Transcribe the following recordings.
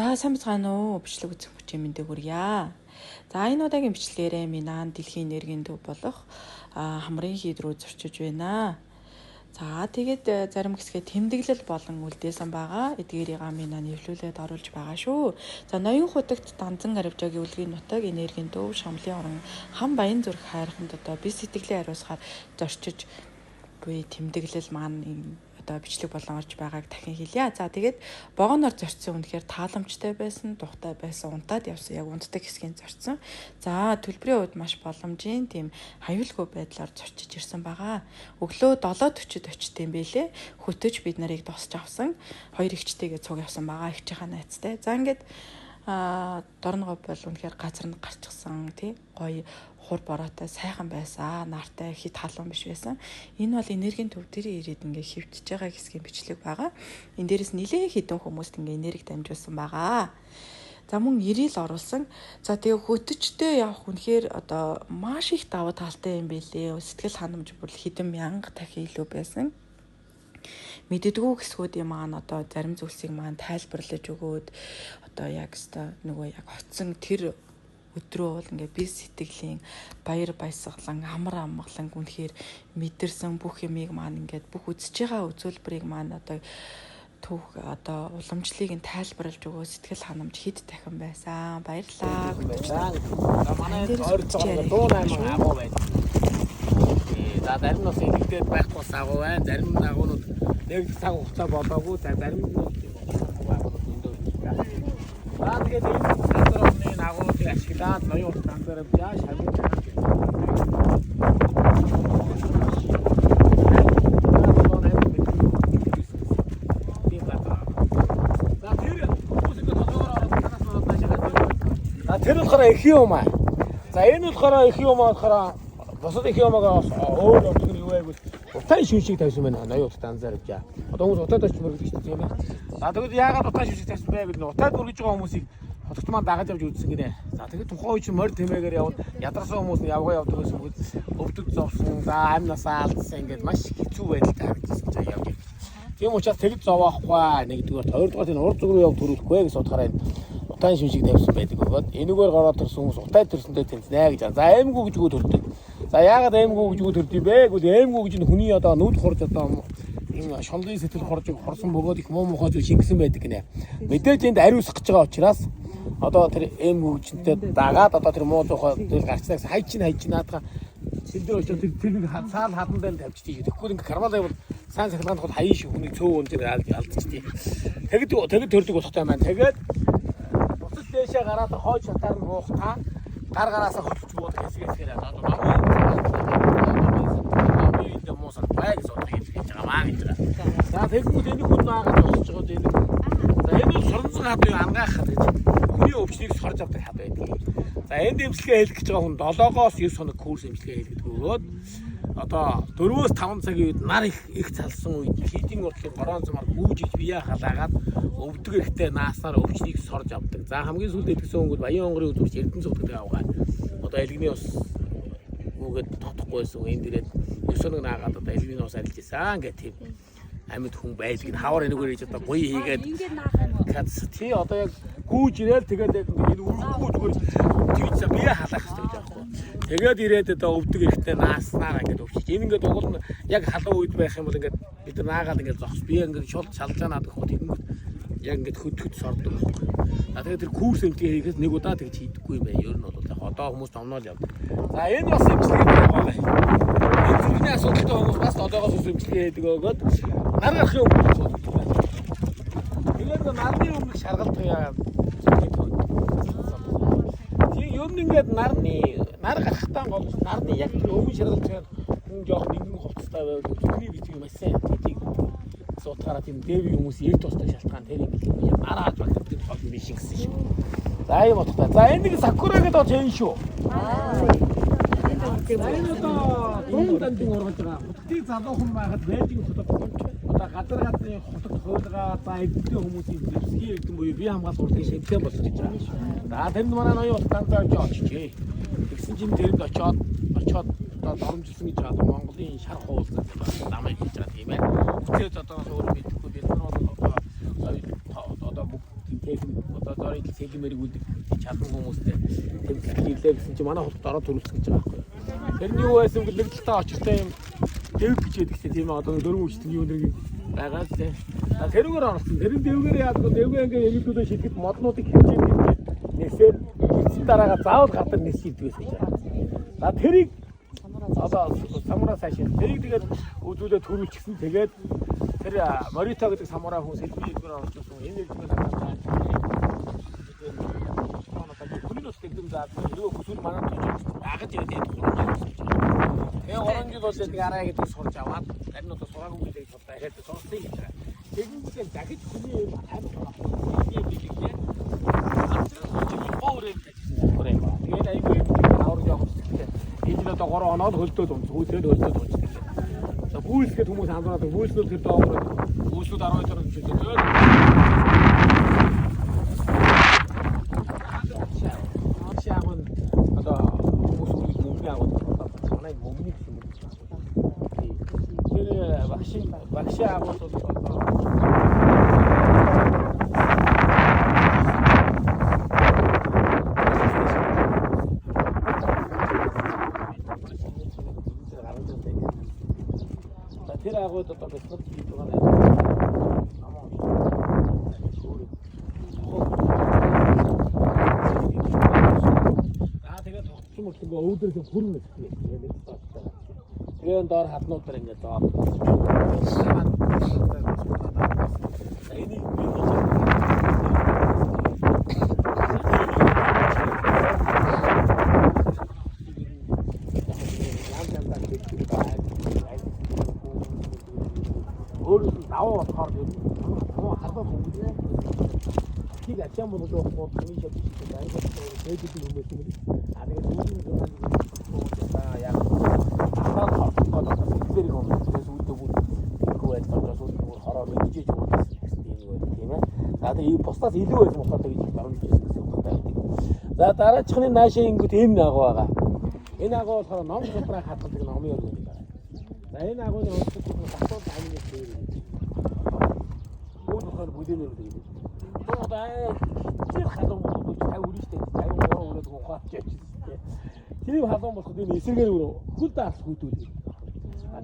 За сайн бацгаана уу? Бичлэг үзэх хүчтэй мэндийг хүргье. За энэ удаагийн бичлэгээрээ Минан дэлхийн энергийн төв болох хамрын хийд рүү зорчиж байна. За тэгээд зарим хэсгээ тэмдэглэл болон үлдээсэн байгаа. Эдгээрийг Минан нэвлүүлээд оруулж байгаа шүү. За ноён хутагт Данзан Аривжагийн үлгийн нутаг энергийн төв Шамлын орон хам баян зүрх хайрханд одоо бис сэтгэлээ хариуцахаар зорчиж буй тэмдэглэл маань бичлэг болон орж байгааг дахин хэлье. За тэгээд богоноор зорчсон үнэхээр тааламжтай байсан, тухтай байсан, унтаад явсан, яг унтдаг хэсгийн зорчсон. За төлбөрийн хувьд маш боломжийн тийм аюулгүй байдлаар зорчиж ирсэн байгаа. Өглөө 7:40-д очтсон байлээ. Хөтөж бид нарыг тосч авсан. Хоёр эгчтэйгээ цуг явсан байгаа. Эгчийнхаа найзтай. За ингээд дорногоо бол үнэхээр газар нь гарчсан тий гоё хур бороотой сайхан байсан. Нартай хит халуун биш байсан. Энэ бол энергийн төв дээр ирээд ингээ хөвтөж байгаа хэсгийн бичлэг байгаа. Энэ дээрээс нэлээд хідэн хүмүүст ингээ энерги дамжуулсан байгаа. За мөн 90 л оруулсан. За тэгээ хөтөчтэй явах үнэхээр одоо маш их давуу талтай юм билээ. Сэтгэл ханамж бүр хэдэн мянга дахин илүү байсан. Мэддэггүй хэсгүүдийн маань одоо зарим зүйлсийг маань тайлбарлаж өгөөд одоо яг өстой нөгөө яг хоцсон тэр өдрөө бол ингээ би сэтгэлийн баяр баясгалан амар амгалан үнэхээр мэдэрсэн бүх юмыг маань ингээд бүх үзэж байгаа үзүүлбэрийг маань одоо түүх одоо уламжлалыг нь тайлбарлаж өгөө сэтгэл ханамж хэд дахин байсан. Баярлалаа. За манай ойрцоо дуу найман агуу байна. За зарим нь ингэдээд байх тус агуу байна. Зарим нь агуунууд нэг цаг хугацаа болоогүй. За зарим нь агуунууд өндөр байна. За тэгээд энэ агуунуудыг ашиглаад ноён урт анзаарч яа шавьж байгаа. Тэр болохоор их юм аа. За энэ болохоор их юм аа болохоор босод их юмгаа өөр өдөр юу байвал утаа шүүшиг тавьсан байна. Ноён урт анзаарч яа. Одоо хүмүүс утаад очиж мөрөгдөж шүү дээ. За тэгээд яагаад утаа шүүшиг тавьсан бэ гэдэг нь утаад үргэж байгаа хүмүүсийг хотогт маань дагаж явж үзсэн гинэ. За тэгээд тухайн үе чинь морь тэмээгээр явна. Ядарсан хүмүүс нь явгаа явдаг гэсэн үг. Өвдөд зовсон. За амь насаа алдсан ингээд маш хэцүү байдалтай харагдсан чинь явж. Тийм учраас тэгэд зовоохгүй. Нэгдүгээр хоёрдугаар энэ урд зүг рүү яв төрүүлэхгүй гэж бодохоор энэ утаан шимшиг тавьсан байдаг бөгөөд энэгээр гараад төрсөн хүмүүс утаа төрсөндөө тэнцнэ гэж. За аймгүй гэж үг төрдөг. За яагаад аймгүй гэж үг төрдөг бэ? Гэвэл аймгүй гэж нь хүний одоо нүд хурж одоо энэ шонлын сэтгэл хорсон бөгөөд их муу мухай зүйл шингэсэн байдаг гинэ. Мэдээж энд ариусгах гэж байгаа учраас одоо тэр аймгүй гэжтэй дагаад одоо тэр муу зуухай дээр гарцнаас хайчин наадгаа тэр дээр очиж тэр нэг цаал хадан дээр тавьчих. Тэгэхгүй ингээ кармалаа бол сайн сахилгаанд хол хаяа шиг хүний цөөн өндөр алдчихжээ. Тэгэд төрдөг болохтой маань. Тэгээд бусад дэшээ гараад хойч шатаар нь уухтаа гар гараасаа хөтлөж буудаг хэсгээр одоо намын энэ мосод байг зодыг хийж байгаа маа гэж байгаа. За тэгэхгүй энэ хүн наагаад болчихж байгаа энэ. За энэ бол соронзон хад юу ангаах хад гэж. Хүний өвчнийг сорж авдаг хад байдаг. За энэ эмчилгээ хийх гэж байгаа хүн 7-оос 9 хоног курс эмчилгээ хийлгэдэг өгөөд одоо 4-5 цагийн үед нар их цалсан үед хийдийн уртлын борон замаар гүүжиж бие халаагаад өвдөг ихтэй нааснаар өвчнийг сорж авдаг. За хамгийн сүүлд идсэн өнгөд баян онгорын үзүүрч эрдэнэ цогтдаг авгаа. Одоо элгэний ус үгээд тотохгүйсэн энэ дээрээ 9 хоног наагаад одоо элгэний ус арилж исэн гэх тийм амьд хүн байлг нь хавар энэгээр хийж одоо буй хийгээд тий одоо яг гүүж ирээл тэгээд яг энэ үргэлгүй зүгээр тэгж бие халаах хэрэгтэй гэж аахгүй. Тэгээд ирээд одоо өвдөг ихтэй нааснаар ингээд өвчиж. Энэ ингээд угол нь яг халуун үед байх юм бол ингээд бид нар наагаад ингээд зогс бие ингээд шууд шалж байгаа надад хөө тэгэнгүүт яг ингээд хөт сордог байхгүй. А тэгээд тэр курс эмчилгээ хийхээс нэг удаа тэгж хийдэггүй юм байна. Ер нь бол яг одоо хүмүүс томнол явдаг. За энэ бас эмчилгээ байгаа бай. Энэ зүрхний асуудалтай хүмүүс бас одоогоос эмчилгээ хийдэг өгөөд нар гарахын өмнө асуудалтай байна. Тэгээд нарны өмнө шаргалдаг яа. Тийм ер нь ингээд нар гарахтаа гол нарны яг тэр өвгөн шаргалдаг хүн жоох нэгэн хувцастай байвал зүрхний битгий маш сайн гэдгийг суутгаараа тийм дэви хүмүүс эрт тусдаг шалтгаан тэр юм нараад багтдаг тохиол биш гэсэн шүү. За юм утгатай. За энэ нэг сакура гэдэг одоо энэ шүү. Энэ одоо дунданд ургаж байгаа. Хотын залуу хүн байхад байдаг хотод одоо гадар хотод хойлгаа за эдгээр хүмүүсийн зэвсгийн эрдэм буюу бие хамгаалалтын шийдвэр болж байгаа. За тэнд манай ноён станцаарч очижээ. Тэгсэн чинь тэрэнд очоод одоо доромжилсан гэж байгаа Монголын шар хуулцад намайг хийж байгаа тийм ээ. Тэгээд одоо өөр мэдэхгүй бид нар бол одоо одоо дорыг цэлмэрийг үлдэх чадсан хүмүүстэй тэмцэл хийлээ гэсэн чинь манай хотод ороод төрүүлсэн гэж байгаа байхгүй. Тэрний юу байсан гэвэл нэгдэлтэй очиртай юм дэв бичээд гэсэн тийм одоо дөрвөн үчтэн юу нэр байгаа л тийм. Тэрүүгээр орсон. Тэрэн дэвгээр яадаг вэ? Дэвгээ ингээ эмэгтэйдээ шилгэд моднуудыг хэмжээд нээсээр эцсийн дараагаа заавал гадар нэс шилдэг байсан гэж байна. Тэрийг одоо самураа цаашаа тэрийг тэгээд үзүүлээд төрүүлчихсэн. Тэгээд тэр Морита гэдэг самураа хүн сэлбигээр орчихсон. Энэ хэлбэрээр хандаад хүнээс тэгдэм заад нөгөө хүсэл манад очиж дагаж ирээд хурж. Тэгээ 3 жил бол нэг араа гэдэг сурч аваад харин одоо сураагүй гэдэг судаа ихэд сонссон юм байна. Тэгвэл дахиж хүний юм амар байна. Тэгээд айгүй юм авраг явах хэрэгтэй. Энэ одоо 3 оноод хөлдөөд унц. Хөлдөөд унц. За гүйсгээд хүмүүс анзаараад гүйснүүд тэр доогоор гүйснүүд 12 орон чөлөө. Шаагын одоо хүмүүс үнийг мөнгө аваад манай мөнгөний гэсэн үг. Тэр багшийн агуулт одоо тэр агуулт одоо бэлтгэж хийж байгаа нэ. Тэгээд тогтмол өвдөрлөг хүрнэ гэдэг. Тэгээд доор хатнуудаар ингээд доо. Аваа болохоор хамаа харбаа бүгдээ тийг ачаан болоод явах юм шиг байна. Тэгээд хүмүүс юм. А тэгээд бүгд зураг яг аваа болохоор бүгдэрийг хүмүүс үүдээ бүгд хөөд бодож үүд хороо мэдчихэж байгаа юм тийм ээ. За тэгээд бусдаас илүү байсан болохоор тэгээд дарамж гэсэн үг байдаг. За дараачихны наашаа ингүүд энэ агуу байгаа. Энэ агуу болохоор ном судраа хатдаг номын өргөд байгаа. За энэ агууны өсөлт нь асуулт хамгийн дээр бүдэнээр гэдэг. Одоо тэр халуун болохгүй 50 үрэн штэ 53 үрээд ухаач яж. Тэр халуун болоход энэ эсрэгээр хөл даарс хүйдүүлээ.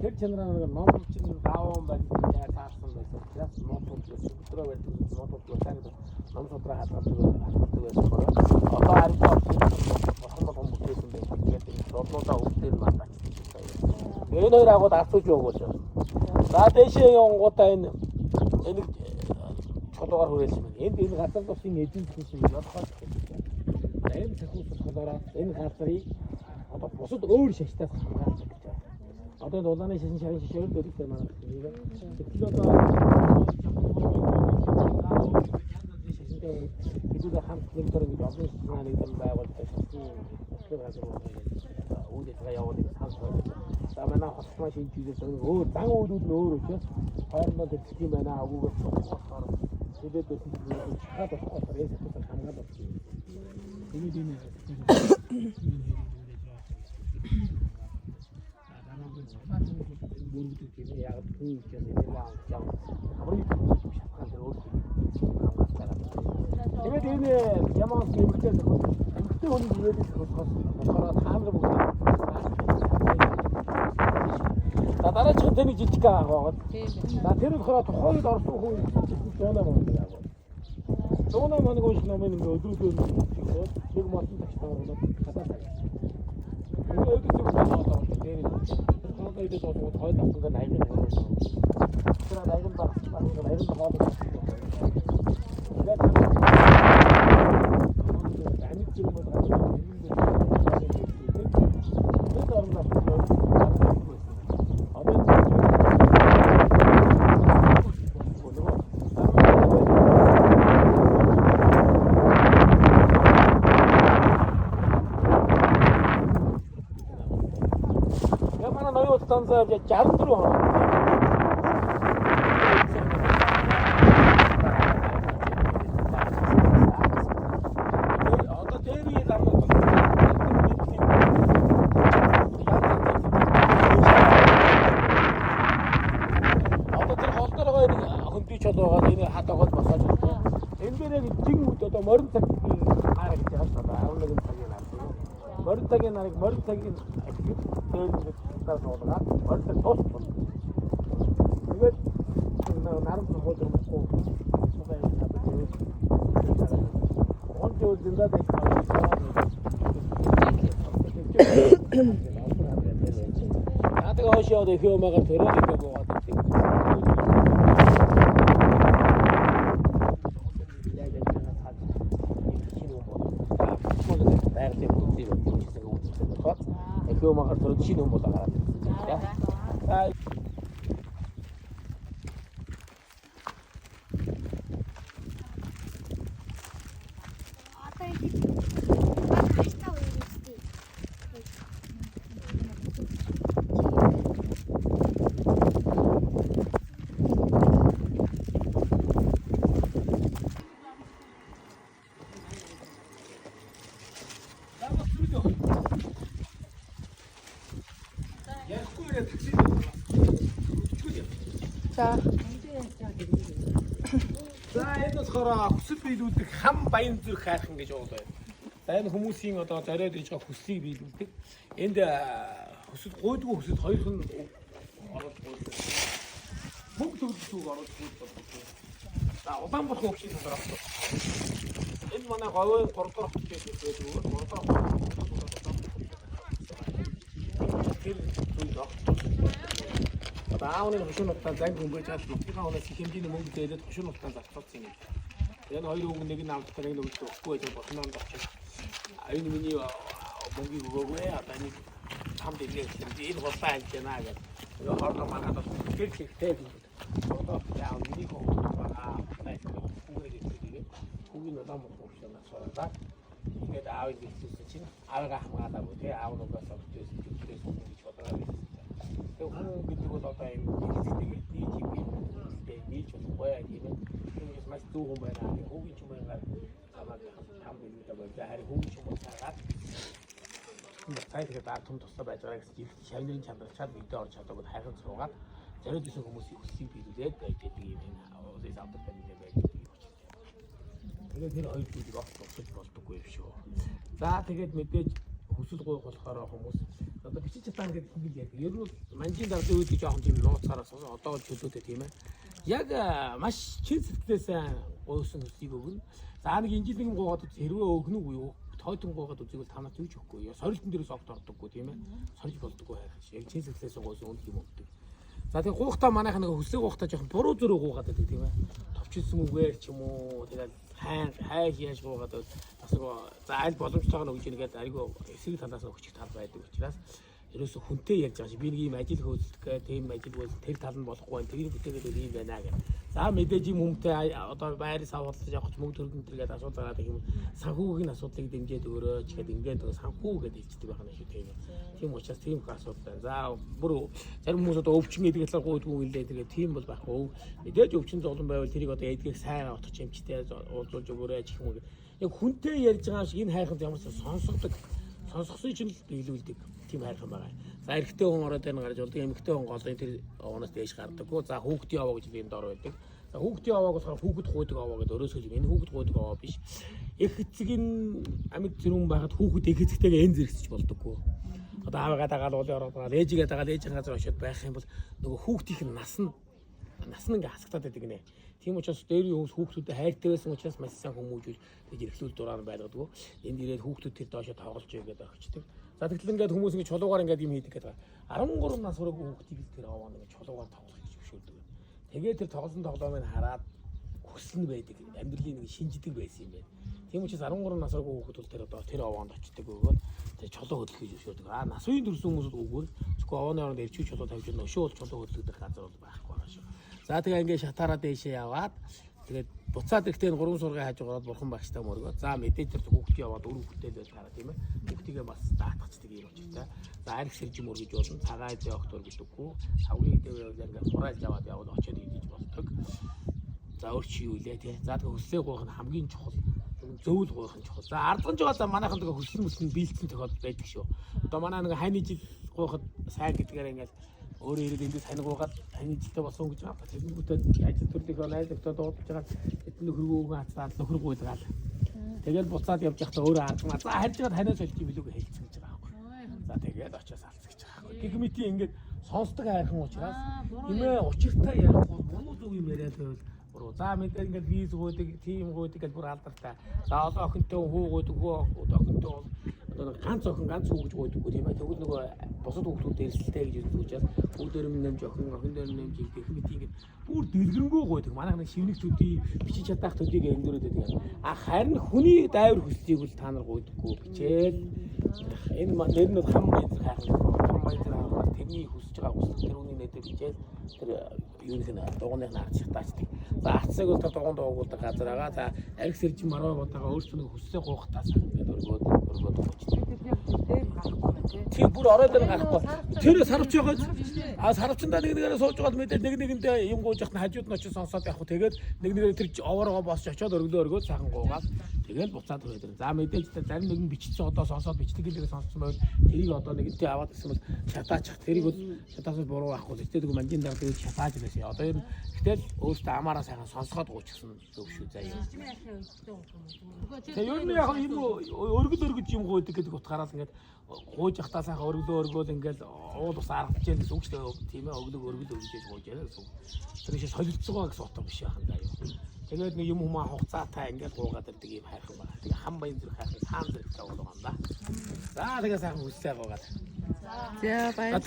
Тэр чанараа ном чинь дааван байна яа таарсан байсан. Яс мотод өсөлтрөө байдаг. Мотод таагаад ном судраа хатдаг байсан бол одоо арилгаа болсон бүтэсэн байсан. Тэгээд родлуудаа өвдөл мандаа. Энэ хоёр агууд асууж өгөөч. За дэшээ явгуудаа энэ чодоор хүрээсэн юм. Энэ газар тусын эзэн гэсэн шиг бодоход энэ зөвхөн болохоор энэ газрыг одоо бусад өөр шаштай хамгаалж гэж байна. Одоо дулааны шашин шашин дөрөвтэй маань тийм. Тэгэхээр одоо бид хамт нэгдэр гэж олон шинэ нэг юм байгуулдаг шашин тэр газар үүдээ яваад хамт байна. За манай хосмоо шинжлүүлээс өөр дан үүдүүд нь өөр учраас хоорондоо төрчих юм байна. Агуугаар болохоор тэгээд хаад болохоор энэ хэсэг хамгаалах юм. Тэгээд энэ бүрдүүд тийм яг тийм ч юм яа яа хамгийн шатхан дээр өөр хамгаалах. Тэгээд энэ ямаас нэмэгтэй хүний ирээдүйд болохоор таамаг бүгд дараагийн тэмэг жижиг байгаа. За тэр болохоор тухайд орсон хүн зуунаа мөн байгаа. Зуунаа мөн гоош номын ингээ өдрөдөө нэг мартын тагтаа болоод хадаа. Ингээ өдөр болоод дээр энэ дэд болоод хойд авсан найгын байна. Тэр найгын баг найгын хоол. Танзаа 64 хоног. Одоо дээрээ лам. Одоо тэр холдоргоо хөндөж байгаа энэ хадагод босоод байна. Энэ дээрээ морин цагийн нар гэж байгаа шүү дээ. 11 цагийн нар. Морин цагийн нарыг морин цагийн ахиг дээр таа суулгаад морин цаг дуусах. Тэгээд наран хөөдрөмөхгүй. Он жоо зинда дэх наадах хоошоо дэх юмагаар төрөөд ингээ буугаад байдаг. Юмагаар төрөөд шинэ юм болоо гараад. За. За энэ болохоор хүсэл биелүүлдэг хам баян зүрх хайрхан гэж уул байна. За энэ хүмүүсийн одоо зориод иж байгаа хүслийг биелүүлдэг. Энд хүсэл гойдгүй хүсэл хоёрхан оруулж гойдог. Бүгд төгсөг оруулж гойдог. За Улаанбаатар өвчний талаар авах. Энэ манай говийн 3 дахь хотод байдаг. 3 дахь аавны хөшөөнөттэй занг хөнгөж чад нутгийн хоноос их хэмжээний мөнгө дээдээд хөшөөнөттэй зарцуулсан юм. Энэ хоёр үг нэг нь авдаг нэг нь өгөхгүй байж болнонд очив. Энэ миний мөнгөийг өгөөгүй одоо нэг хамт ирэх юм. Энэ болоо альж байна гэдэг. Энэ хоолой манад тэр хэрэгтэй юм. Одоо яа миний хөөгаа хүүгийн улаан хөшөөнөөс суулаа. Ингээд аавыг хэлсэн чинь аавгаа хамгаалаагүй тий аав нугаас авчихсан гэж бодлоо. Хүн гэдэг бол одоо юм хэлцээгээд нийж болохгүй юм. Түүнээс маш дүү хүн байна. Хүүгийн ч юм байна. Хамаг хам билээ бол харин хүүгийн ч юм цаагаад цайдгээ том туслаа байж байгаа гэсэн чинь шавнырын чанарчаад видео орж чадаагүй хайхан суугаад зориод исэн хүмүүсийн хүслийг биелүүлээд байж байгаа юм байна. Өөс авдаг байна байж байгаа. Тэгээд тэр хоёр зүйлийг огт тусаж болдоггүй юм шүү. За тэгээд мэдээж хүсэл гойх болохоор хүмүүс одоо бичиж чадсан гэдэг хэл яг. Ер нь манжийн дардын үед жоохон тийм нууцаараа одоо л чөлөөтэй тийм ээ. Яг маш чин сэтгэлээс гойсон хүслийг өгнө. За нэг инжилхэн гоогаад хэрвээ өгнө уу юу? Тойтон гоогаад үзвэл танаас юу ч өгөхгүй. Сорилтын дээрээс огт ордоггүй тийм ээ. Сорилт болдоггүй хайх. Яг чин сэтгэлээс гойсон үнд юм өгдөг. За тэг гуухтаа манайх нэг хүслийг гуухтаа жоохон буруу зөрөө гуугаад байдаг тийм ээ. Товчилсан үгээр ч юм уу тэгээд хайж яаж гуугаад бас за аль боломжтойгоо өгж нэгээд айгүй эсрэг талаас нь өгчих тал байдаг учраас ерөөсө хүнтэй ярьж байгаа чи би нэг юм ажил хөөцөлдөх тийм ажил бол тэр тал нь болохгүй байна тэрийг бүтээгээд ийм байна гэх. За мэдээж юм хүнтэй одоо байрын савуулж явах ч мөнгө төргөн тэргээд асуулт гараад юм санхүүгийн асуудлыг дэмжиж өрөөч гэдэг ингээд санхүү гэдэг хэлцдэг байх нь шүү тийм. Тийм учраас тийм их асуудал байна. За бүр зарим хүмүүс одоо өвчин гэдэг талаар гойдгүй хэлээ тэргээд тийм бол байхгүй. Мэдээж өвчин зовлон байвал тэрийг одоо эдгийг сайн отох юмчтэй уулзуулж өгөөрэй гэх юм. Яг хүнтэй ярьж байгаа шиг энэ хайханд ямар ч сонсгодог сонсгосон чинь л биелүүлдэг тийм хайрхан байгаа. За эрэгтэй хүн ороод байна гарч болдог эмэгтэй хүн голын тэр овоноос дээш гардаг. За хүүхдийн овоо гэж энэ дор байдаг. За хүүхдийн овоог болохоор хүүхэд гойдог овоо гэдэг өрөөсөө юм. Энэ хүүхэд гойдог овоо биш. Эх эцгийн амьд зэрүүн байхад хүүхэд эх эцэгтэйгээ эн зэрэгсэж болдоггүй. Одоо аавгаа дагаад уулын ороод байгаа ээжигээ дагаад ээжийн газар очиод байх юм бол нөгөө хүүхдийн нас нь ингээ хасагтаад байдаг нэ. Тийм учраас дээрийн хүмүүс хүүхдүүдэд хайртай байсан учраас маш сайн хүмүүжүүл гэж эрхлүүл дураар байлгадаг. Энд ирээд хүүхдүүд тэр доошо тоглож байгаад очдөг. За тэгтэл ингээд хүмүүс ингээ чулуугаар ингээд юм хийдэг гэдэг. 13 нас хүрээгүй хүүхдийг тэр овоо нэг чулуугаар тоглох гэж зөвшөөрдөг. Тэгээд тэр тоглосон тоглоомыг хараад хүснэ байдаг. Амьдралын нэг шинждэг байсан юм байна. Тийм учраас 13 нас хүрээгүй хүүхд бол тэр одоо тэр овоонд очдөг өгөөд тэр чулуу хөдлөх гэж зөвшөөрдөг. Нас үеийн төрсэн хүмүүс үгүй. Зөвхөн овооны оронд ирчүү чулуу тавьж өгнө. Өшөө бол чулуу хөдлөх газар бол байхгүй байгаа шүү. За тэгээ ингээ шатаараа дээшээ яваад тэгээд буцаад ирэхдээ 3 сургын хажуугаар бурхан багштай мөргөө. За мэдээж тэр хүүхд яваад өр хүүхдтэй байж байгаа тийм ээ. Хүүхдийгээ бас даатгацдаг юм учраас. За арх сэрж мөргөж болно. Цагаан явах төр гэдэггүй. Савгийн дээр ингээ хураалж аваад яваад очиод идэж болдог. За өөрч юу илээ тий. За тэгээ хөслөө гойх нь хамгийн чухал. Зөөл гойх нь чухал. За ардган жоо манайхан тэгээ хөслөн мөсөн биелсэн тохиолдол байдаг шүү. Одоо манай нэг хайны жил гойход сайн гэдгээр ингээл өөрөө ирээд энд танигуугаад таны жилтэй болсон гэж байгаа. Тэрнүүдэд ажил төрлийнхөө найз нөхдөд дуудаж байгаа. Эдгээр нөхөргөө хацаад нөхөр гуйдагаал. Тэгээд буцаад явж байхдаа өөрөө харсан. За харж байгаа танаас олж юм билүүг хэлчихэж байгаа байхгүй. За тэгээд очиж алцгаж байгаа байхгүй. Гэх мэт ингээд сонсдог хайрхан учраас нэмээ учиртай ярихгүй буруу зүг юм яриад байвал буруу. За мэдээ ингээд виз гойдаг, тим гойдаг гэж бүр алдартай. За одоо охинтой хүү гойдаг, охинтой одоо ганц охин ганц хүү гэж гойдаггүй тийм ээ. Тэгвэл нөгөө бусад хүүхдүүд дээрсэлтэй гэж үзүүлж хүү дээр нь нэмж охин дээр нь нэмж гэх мэт ингээд бүр дэлгэрэнгүй гойдаг. Манайх нэг шивнэг төдий бичиж чадах төдийг эндүрээд байдаг. А харин хүний дайвар хүслийг бол та нар гойдаггүй бичээд энэ нэр нь хам баяр хайх тэрний хүсэж байгаа хүсэл тэр үний нэдэ бичээд тэр юуных нь дугууных нь арч шатаачдаг. За атсаг бол дугуун дуугуулдаг газар байгаа. За арх сэржин маргаа бодаага өөрсдөө хүслээ гоохтаас ингээд өргөөд тийм бүр ороод ир гарахгүй. Тэр сарвч байгаа. А сарвчандаа нэгнээрээ сууж байгаа мэдээ нэгэндээ юм гууж яхад хажууд нь очиж сонсоод явах. Тэгээд нэгнээрээ тэр овоороо босч очиод өргөөд сайхан гуугаад тэгээд буцаад өрөөд. За мэдээж зарим нэгэн бичсэн одоо сонсоод бичдэг хэлээр сонссон байвал тэрийг одоо нэгэнтээ аваад ирсэн бол шатаачих. Тэрийг бол шатаасаа буруу авахгүй. Тэгтээ нэг манжин дараа тэгээд шатааж байсан. Одоо ер нь гэтэл өөртөө амаараа сайхан сонсоход гуйчихсан зөв шүү заяа. Тэгээ ер нь яг юм өргөж юм гойдаг гэдэг утгаараа л ингээд гууж явахтаа сайхан өргөөл ингээд уул ус аргаж яах гэсэн үг шүү дээ. Тийм ээ өргөл өгж яж гууж яах гэсэн. Тэр шиг солилцгоо гэсэн утга биш яхан заяа. Тэгээд нэг юм хүмүүс хугацаатай ингээд гуугаад ирдэг юм хайрхан байна. Тэгээ хам баян зэрэг хайрхан хаан зэрэг тавуулгаа юм да. За тэгээ сайхан хүслээ гуугаад. За баяр.